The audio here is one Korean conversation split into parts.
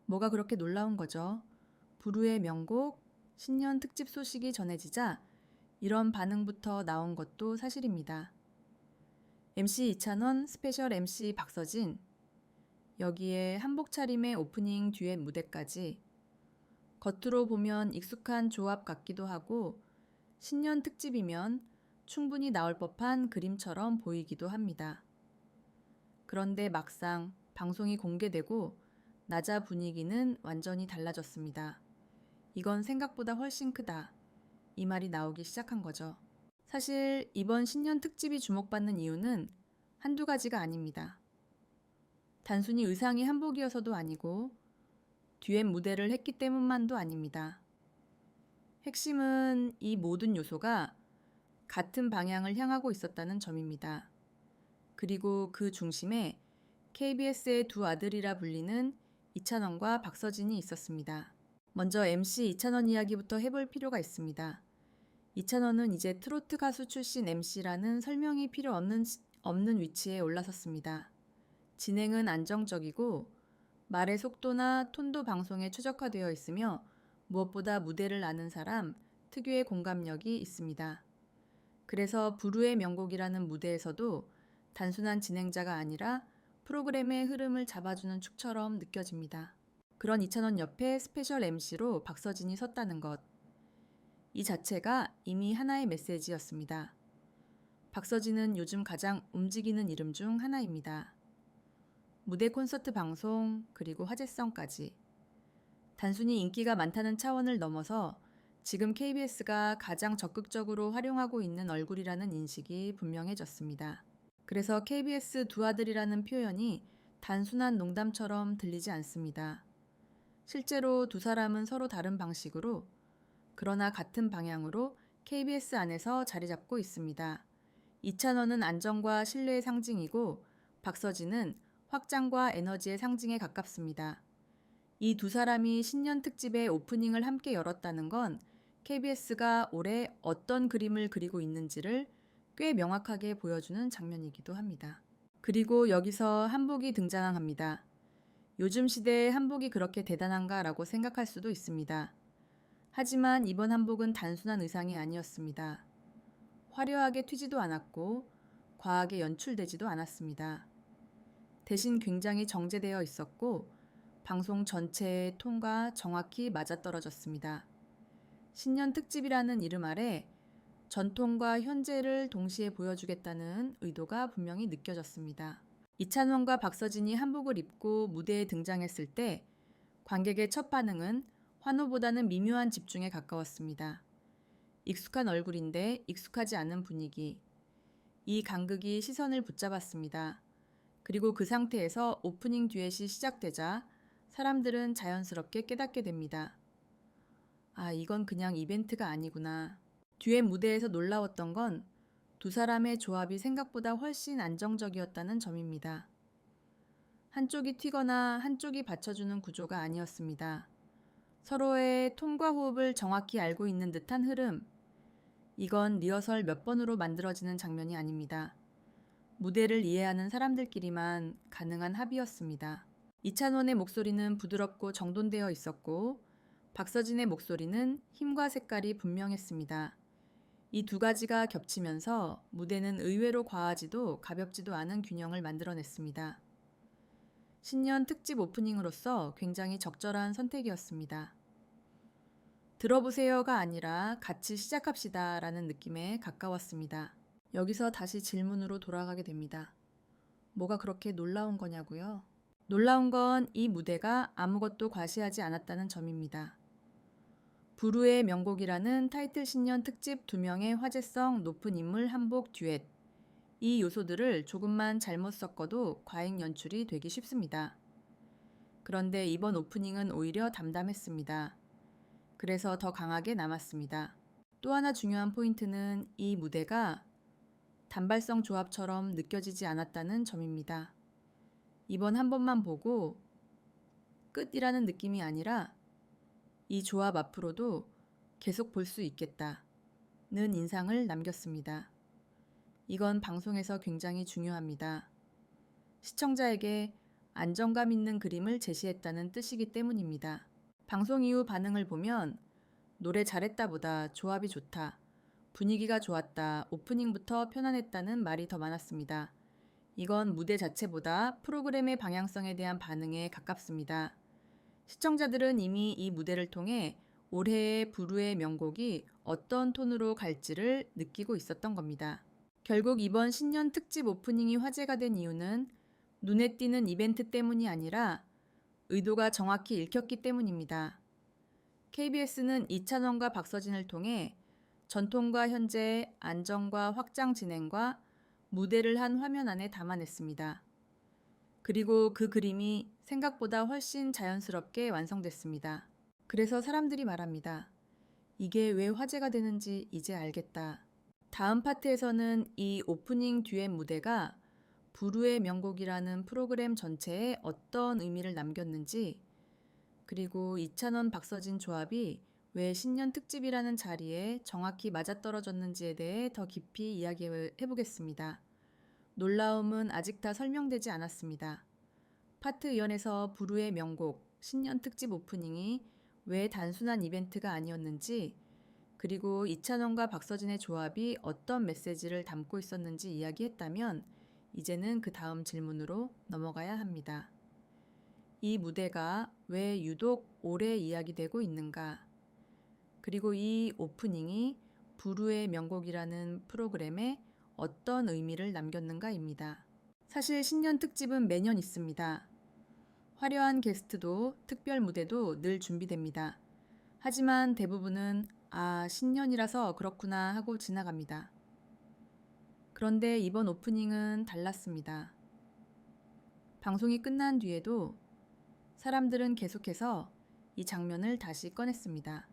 뭐가 그렇게 놀라운 거죠? 부르의 명곡 신년 특집 소식이 전해지자 이런 반응부터 나온 것도 사실입니다. MC 이찬원, 스페셜 MC 박서진, 여기에 한복 차림의 오프닝 듀엣 무대까지 겉으로 보면 익숙한 조합 같기도 하고 신년 특집이면 충분히 나올 법한 그림처럼 보이기도 합니다. 그런데 막상 방송이 공개되고 나자 분위기는 완전히 달라졌습니다. 이건 생각보다 훨씬 크다. 이 말이 나오기 시작한 거죠. 사실 이번 신년 특집이 주목받는 이유는 한두 가지가 아닙니다. 단순히 의상이 한복이어서도 아니고 듀엣 무대를 했기 때문만도 아닙니다. 핵심은 이 모든 요소가 같은 방향을 향하고 있었다는 점입니다. 그리고 그 중심에 KBS의 두 아들이라 불리는 이찬원과 박서진이 있었습니다. 먼저 MC 이찬원 이야기부터 해볼 필요가 있습니다. 이찬원은 이제 트로트 가수 출신 MC라는 설명이 필요 없는 위치에 올라섰습니다. 진행은 안정적이고 말의 속도나 톤도 방송에 최적화되어 있으며 무엇보다 무대를 아는 사람 특유의 공감력이 있습니다. 그래서 부르의 명곡이라는 무대에서도 단순한 진행자가 아니라 프로그램의 흐름을 잡아주는 축처럼 느껴집니다. 그런 이찬원 옆에 스페셜 MC로 박서진이 섰다는 것. 이 자체가 이미 하나의 메시지였습니다. 박서진은 요즘 가장 움직이는 이름 중 하나입니다. 무대 콘서트 방송, 그리고 화제성까지. 단순히 인기가 많다는 차원을 넘어서 지금 KBS가 가장 적극적으로 활용하고 있는 얼굴이라는 인식이 분명해졌습니다. 그래서 KBS 두 아들이라는 표현이 단순한 농담처럼 들리지 않습니다. 실제로 두 사람은 서로 다른 방식으로, 그러나 같은 방향으로 KBS 안에서 자리 잡고 있습니다. 이찬원은 안정과 신뢰의 상징이고 박서진은 확장과 에너지의 상징에 가깝습니다. 이 두 사람이 신년 특집의 오프닝을 함께 열었다는 건 KBS가 올해 어떤 그림을 그리고 있는지를 꽤 명확하게 보여주는 장면이기도 합니다. 그리고 여기서 한복이 등장합니다. 요즘 시대에 한복이 그렇게 대단한가 라고 생각할 수도 있습니다. 하지만 이번 한복은 단순한 의상이 아니었습니다. 화려하게 튀지도 않았고 과하게 연출되지도 않았습니다. 대신 굉장히 정제되어 있었고 방송 전체의 톤과 정확히 맞아떨어졌습니다. 신년 특집이라는 이름 아래 전통과 현재를 동시에 보여주겠다는 의도가 분명히 느껴졌습니다. 이찬원과 박서진이 한복을 입고 무대에 등장했을 때 관객의 첫 반응은 환호보다는 미묘한 집중에 가까웠습니다. 익숙한 얼굴인데 익숙하지 않은 분위기. 이 간극이 시선을 붙잡았습니다. 그리고 그 상태에서 오프닝 듀엣이 시작되자 사람들은 자연스럽게 깨닫게 됩니다. 아, 이건 그냥 이벤트가 아니구나. 듀엣 무대에서 놀라웠던 건 두 사람의 조합이 생각보다 훨씬 안정적이었다는 점입니다. 한쪽이 튀거나 한쪽이 받쳐주는 구조가 아니었습니다. 서로의 톤과 호흡을 정확히 알고 있는 듯한 흐름. 이건 리허설 몇 번으로 만들어지는 장면이 아닙니다. 무대를 이해하는 사람들끼리만 가능한 합이었습니다. 이찬원의 목소리는 부드럽고 정돈되어 있었고 박서진의 목소리는 힘과 색깔이 분명했습니다. 이 두 가지가 겹치면서 무대는 의외로 과하지도 가볍지도 않은 균형을 만들어냈습니다. 신년 특집 오프닝으로서 굉장히 적절한 선택이었습니다. 들어보세요가 아니라 같이 시작합시다 라는 느낌에 가까웠습니다. 여기서 다시 질문으로 돌아가게 됩니다. 뭐가 그렇게 놀라운 거냐고요? 놀라운 건 이 무대가 아무것도 과시하지 않았다는 점입니다. 부르의 명곡이라는 타이틀 신년 특집 2명의 화제성 높은 인물 한복 듀엣. 이 요소들을 조금만 잘못 섞어도 과잉 연출이 되기 쉽습니다. 그런데 이번 오프닝은 오히려 담담했습니다. 그래서 더 강하게 남았습니다. 또 하나 중요한 포인트는 이 무대가 단발성 조합처럼 느껴지지 않았다는 점입니다. 이번 한 번만 보고 끝이라는 느낌이 아니라 이 조합 앞으로도 계속 볼 수 있겠다는 인상을 남겼습니다. 이건 방송에서 굉장히 중요합니다. 시청자에게 안정감 있는 그림을 제시했다는 뜻이기 때문입니다. 방송 이후 반응을 보면 노래 잘했다보다 조합이 좋다, 분위기가 좋았다, 오프닝부터 편안했다는 말이 더 많았습니다. 이건 무대 자체보다 프로그램의 방향성에 대한 반응에 가깝습니다. 시청자들은 이미 이 무대를 통해 올해의 부르의 명곡이 어떤 톤으로 갈지를 느끼고 있었던 겁니다. 결국 이번 신년 특집 오프닝이 화제가 된 이유는 눈에 띄는 이벤트 때문이 아니라 의도가 정확히 읽혔기 때문입니다. KBS는 이찬원과 박서진을 통해 전통과 현재의 안정과 확장 진행과 무대를 한 화면 안에 담아냈습니다. 그리고 그 그림이 생각보다 훨씬 자연스럽게 완성됐습니다. 그래서 사람들이 말합니다. 이게 왜 화제가 되는지 이제 알겠다. 다음 파트에서는 이 오프닝 듀엣 무대가 부르의 명곡이라는 프로그램 전체에 어떤 의미를 남겼는지, 그리고 이찬원 박서진 조합이 왜 신년 특집이라는 자리에 정확히 맞아떨어졌는지에 대해 더 깊이 이야기해보겠습니다. 놀라움은 아직 다 설명되지 않았습니다. 파트 2에서 부르의 명곡 신년 특집 오프닝이 왜 단순한 이벤트가 아니었는지, 그리고 이찬원과 박서진의 조합이 어떤 메시지를 담고 있었는지 이야기했다면 이제는 그 다음 질문으로 넘어가야 합니다. 이 무대가 왜 유독 오래 이야기되고 있는가? 그리고 이 오프닝이 부르의 명곡이라는 프로그램에 어떤 의미를 남겼는가입니다. 사실 신년 특집은 매년 있습니다. 화려한 게스트도 특별 무대도 늘 준비됩니다. 하지만 대부분은 신년이라서 그렇구나 하고 지나갑니다. 그런데 이번 오프닝은 달랐습니다. 방송이 끝난 뒤에도 사람들은 계속해서 이 장면을 다시 꺼냈습니다.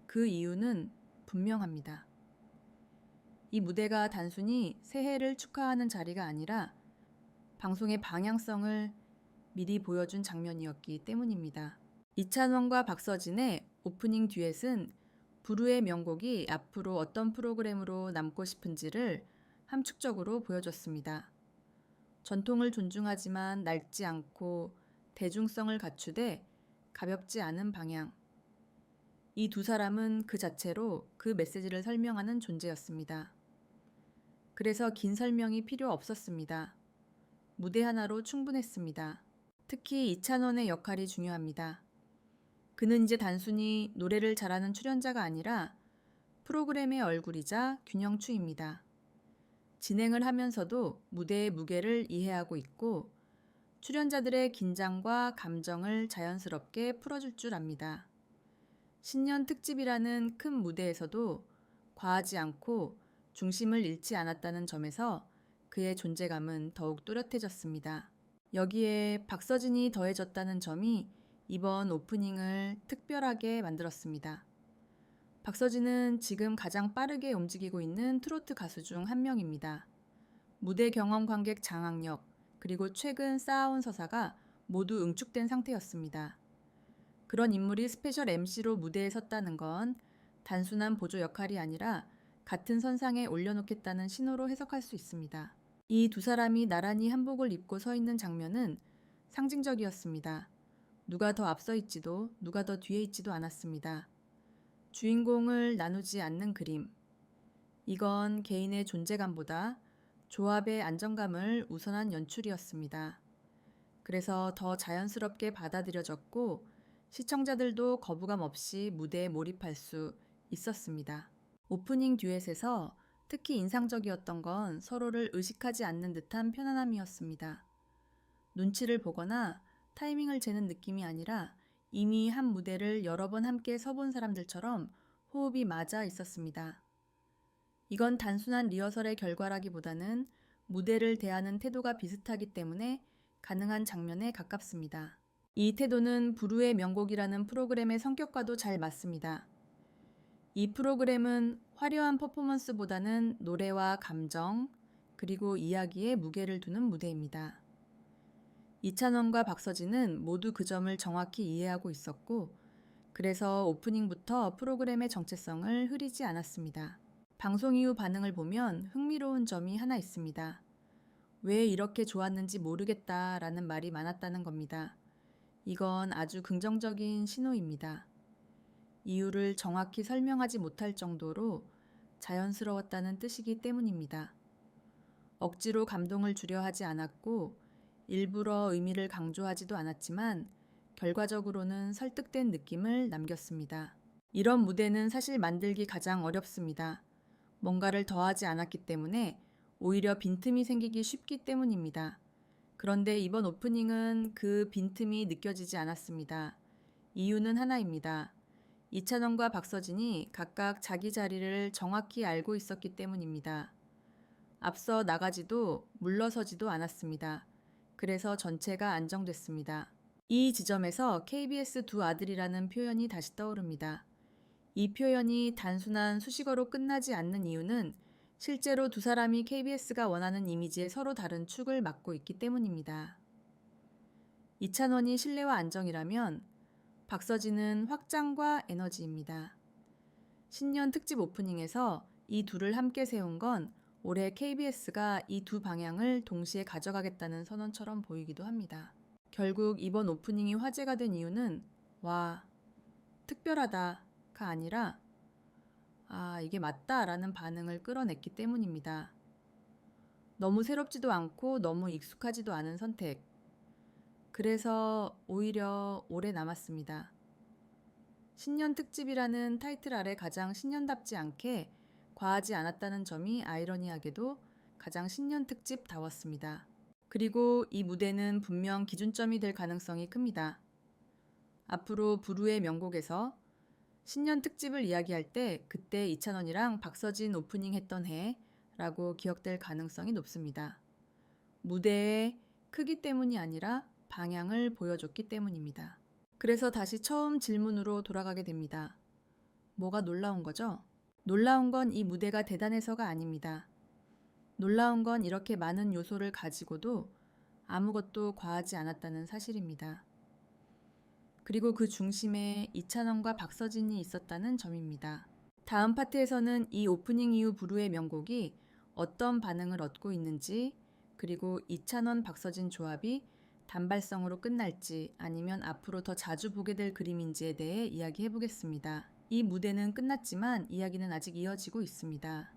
그 이유는 분명합니다. 이 무대가 단순히 새해를 축하하는 자리가 아니라 방송의 방향성을 미리 보여준 장면이었기 때문입니다. 이찬원과 박서진의 오프닝 듀엣은 부르의 명곡이 앞으로 어떤 프로그램으로 남고 싶은지를 함축적으로 보여줬습니다. 전통을 존중하지만 낡지 않고 대중성을 갖추되 가볍지 않은 방향. 이 두 사람은 그 자체로 그 메시지를 설명하는 존재였습니다. 그래서 긴 설명이 필요 없었습니다. 무대 하나로 충분했습니다. 특히 이찬원의 역할이 중요합니다. 그는 이제 단순히 노래를 잘하는 출연자가 아니라 프로그램의 얼굴이자 균형추입니다. 진행을 하면서도 무대의 무게를 이해하고 있고 출연자들의 긴장과 감정을 자연스럽게 풀어줄 줄 압니다. 신년 특집이라는 큰 무대에서도 과하지 않고 중심을 잃지 않았다는 점에서 그의 존재감은 더욱 뚜렷해졌습니다. 여기에 박서진이 더해졌다는 점이 이번 오프닝을 특별하게 만들었습니다. 박서진은 지금 가장 빠르게 움직이고 있는 트로트 가수 중 한 명입니다. 무대 경험 관객 장악력, 그리고 최근 쌓아온 서사가 모두 응축된 상태였습니다. 그런 인물이 스페셜 MC로 무대에 섰다는 건 단순한 보조 역할이 아니라 같은 선상에 올려놓겠다는 신호로 해석할 수 있습니다. 이 두 사람이 나란히 한복을 입고 서 있는 장면은 상징적이었습니다. 누가 더 앞서 있지도 누가 더 뒤에 있지도 않았습니다. 주인공을 나누지 않는 그림. 이건 개인의 존재감보다 조합의 안정감을 우선한 연출이었습니다. 그래서 더 자연스럽게 받아들여졌고 시청자들도 거부감 없이 무대에 몰입할 수 있었습니다. 오프닝 듀엣에서 특히 인상적이었던 건 서로를 의식하지 않는 듯한 편안함이었습니다. 눈치를 보거나 타이밍을 재는 느낌이 아니라 이미 한 무대를 여러 번 함께 서본 사람들처럼 호흡이 맞아 있었습니다. 이건 단순한 리허설의 결과라기보다는 무대를 대하는 태도가 비슷하기 때문에 가능한 장면에 가깝습니다. 이 태도는 부르의 명곡이라는 프로그램의 성격과도 잘 맞습니다. 이 프로그램은 화려한 퍼포먼스보다는 노래와 감정, 그리고 이야기에 무게를 두는 무대입니다. 이찬원과 박서진은 모두 그 점을 정확히 이해하고 있었고, 그래서 오프닝부터 프로그램의 정체성을 흐리지 않았습니다. 방송 이후 반응을 보면 흥미로운 점이 하나 있습니다. 왜 이렇게 좋았는지 모르겠다라는 말이 많았다는 겁니다. 이건 아주 긍정적인 신호입니다. 이유를 정확히 설명하지 못할 정도로 자연스러웠다는 뜻이기 때문입니다. 억지로 감동을 주려 하지 않았고 일부러 의미를 강조하지도 않았지만 결과적으로는 설득된 느낌을 남겼습니다. 이런 무대는 사실 만들기 가장 어렵습니다. 뭔가를 더하지 않았기 때문에 오히려 빈틈이 생기기 쉽기 때문입니다. 그런데 이번 오프닝은 그 빈틈이 느껴지지 않았습니다. 이유는 하나입니다. 이찬원과 박서진이 각각 자기 자리를 정확히 알고 있었기 때문입니다. 앞서 나가지도 물러서지도 않았습니다. 그래서 전체가 안정됐습니다. 이 지점에서 KBS 두 아들이라는 표현이 다시 떠오릅니다. 이 표현이 단순한 수식어로 끝나지 않는 이유는 실제로 두 사람이 KBS가 원하는 이미지의 서로 다른 축을 맡고 있기 때문입니다. 이찬원이 신뢰와 안정이라면 박서진은 확장과 에너지입니다. 신년 특집 오프닝에서 이 둘을 함께 세운 건 올해 KBS가 이 두 방향을 동시에 가져가겠다는 선언처럼 보이기도 합니다. 결국 이번 오프닝이 화제가 된 이유는 와, 특별하다가 아니라 이게 맞다라는 반응을 끌어냈기 때문입니다. 너무 새롭지도 않고 너무 익숙하지도 않은 선택. 그래서 오히려 오래 남았습니다. 신년 특집이라는 타이틀 아래 가장 신년답지 않게 과하지 않았다는 점이 아이러니하게도 가장 신년 특집다웠습니다. 그리고 이 무대는 분명 기준점이 될 가능성이 큽니다. 앞으로 부르의 명곡에서 신년 특집을 이야기할 때 그때 이찬원이랑 박서진 오프닝 했던 해라고 기억될 가능성이 높습니다. 무대의 크기 때문이 아니라 방향을 보여줬기 때문입니다. 그래서 다시 처음 질문으로 돌아가게 됩니다. 뭐가 놀라운 거죠? 놀라운 건 이 무대가 대단해서가 아닙니다. 놀라운 건 이렇게 많은 요소를 가지고도 아무것도 과하지 않았다는 사실입니다. 그리고 그 중심에 이찬원과 박서진이 있었다는 점입니다. 다음 파트에서는 이 오프닝 이후 부르의 명곡이 어떤 반응을 얻고 있는지, 그리고 이찬원, 박서진 조합이 단발성으로 끝날지 아니면 앞으로 더 자주 보게 될 그림인지에 대해 이야기해 보겠습니다. 이 무대는 끝났지만 이야기는 아직 이어지고 있습니다.